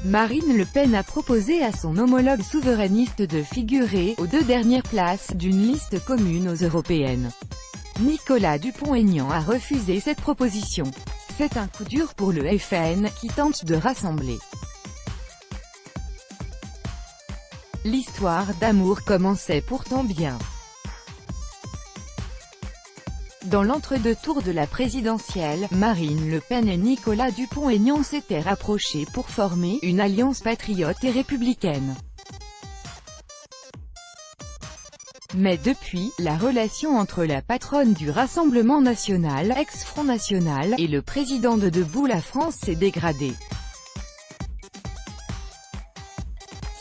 Marine Le Pen a proposé à son homologue souverainiste de figurer aux 2 dernières places d'une liste commune aux européennes. Nicolas Dupont-Aignan a refusé cette proposition. C'est un coup dur pour le FN, qui tente de rassembler. L'histoire d'amour commençait pourtant bien. Dans l'entre-deux tours de la présidentielle, Marine Le Pen et Nicolas Dupont-Aignan s'étaient rapprochés pour former une alliance patriote et républicaine. Mais depuis, la relation entre la patronne du Rassemblement national, ex-Front National, et le président de Debout la France s'est dégradée.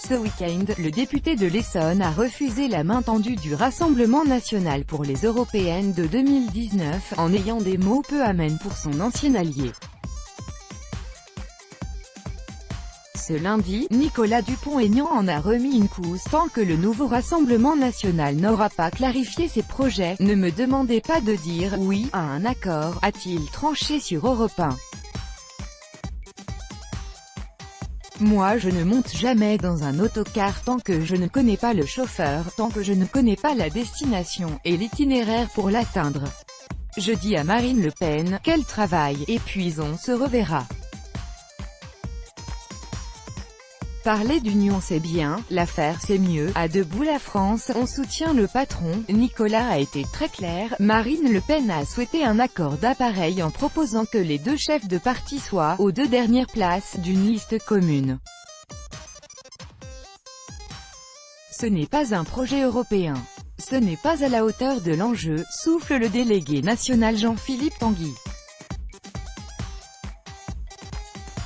Ce week-end, le député de l'Essonne a refusé la main tendue du Rassemblement national pour les européennes de 2019, en ayant des mots peu amènes pour son ancien allié. Ce lundi, Nicolas Dupont-Aignan en a remis une couche tant que le nouveau Rassemblement national n'aura pas clarifié ses projets. Ne me demandez pas de dire « oui » à un accord, a-t-il tranché sur Europe 1. Moi je ne monte jamais dans un autocar tant que je ne connais pas le chauffeur, tant que je ne connais pas la destination, et l'itinéraire pour l'atteindre. Je dis à Marine Le Pen, qu'elle travaille, et puis on se reverra. Parler d'union c'est bien, l'affaire c'est mieux. À Debout la France, on soutient le patron. Nicolas a été très clair. Marine Le Pen a souhaité un accord d'appareil en proposant que les 2 chefs de parti soient aux 2 dernières places d'une liste commune. Ce n'est pas un projet européen. Ce n'est pas à la hauteur de l'enjeu, souffle le délégué national Jean-Philippe Tanguy.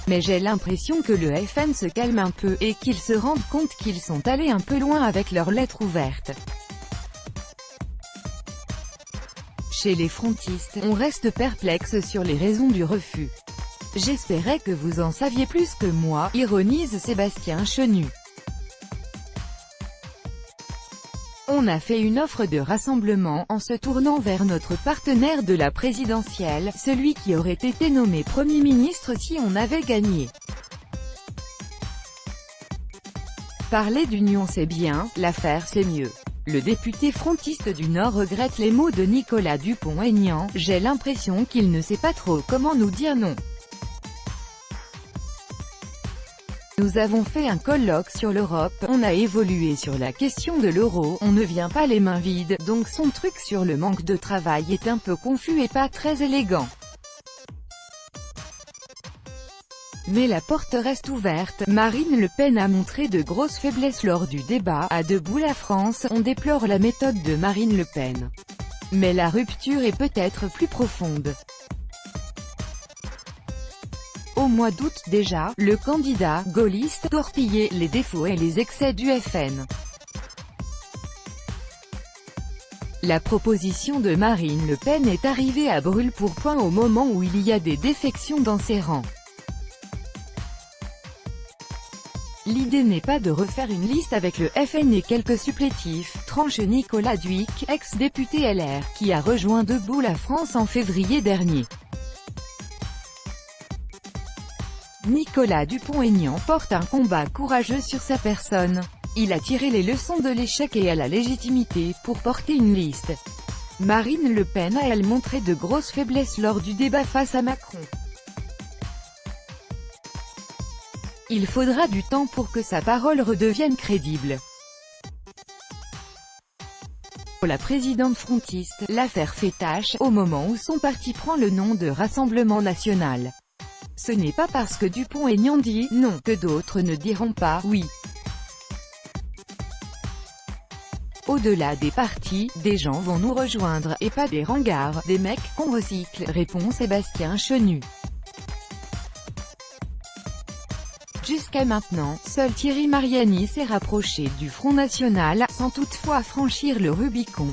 Mais j'ai l'impression que le FN se calme un peu, et qu'ils se rendent compte qu'ils sont allés un peu loin avec leur lettre ouverte. Chez les frontistes, on reste perplexe sur les raisons du refus. J'espérais que vous en saviez plus que moi, ironise Sébastien Chenu. On a fait une offre de rassemblement, en se tournant vers notre partenaire de la présidentielle, celui qui aurait été nommé Premier ministre si on avait gagné. Parler d'union c'est bien, l'affaire c'est mieux. Le député frontiste du Nord regrette les mots de Nicolas Dupont-Aignan. J'ai l'impression qu'il ne sait pas trop comment nous dire non. Nous avons fait un colloque sur l'Europe, on a évolué sur la question de l'euro, on ne vient pas les mains vides, donc son truc sur le manque de travail est un peu confus et pas très élégant. Mais la porte reste ouverte. Marine Le Pen a montré de grosses faiblesses lors du débat. À Debout la France, on déplore la méthode de Marine Le Pen. Mais la rupture est peut-être plus profonde. Au mois d'août déjà, le candidat gaulliste torpillait les défauts et les excès du FN. La proposition de Marine Le Pen est arrivée à brûle-pourpoint au moment où il y a des défections dans ses rangs. L'idée n'est pas de refaire une liste avec le FN et quelques supplétifs, tranche Nicolas Dhuicq, ex-député LR, qui a rejoint Debout la France en février dernier. Nicolas Dupont-Aignan porte un combat courageux sur sa personne. Il a tiré les leçons de l'échec et a la légitimité pour porter une liste. Marine Le Pen a elle montré de grosses faiblesses lors du débat face à Macron. Il faudra du temps pour que sa parole redevienne crédible. Pour la présidente frontiste, l'affaire fait tache, au moment où son parti prend le nom de Rassemblement national. Ce n'est pas parce que Dupont-Aignan dit « non » que d'autres ne diront pas « oui ». Au-delà des partis, des gens vont nous rejoindre, et pas des rengards, des mecs qu'on recycle, répond Sébastien Chenu. Jusqu'à maintenant, seul Thierry Mariani s'est rapproché du Front National, sans toutefois franchir le Rubicon.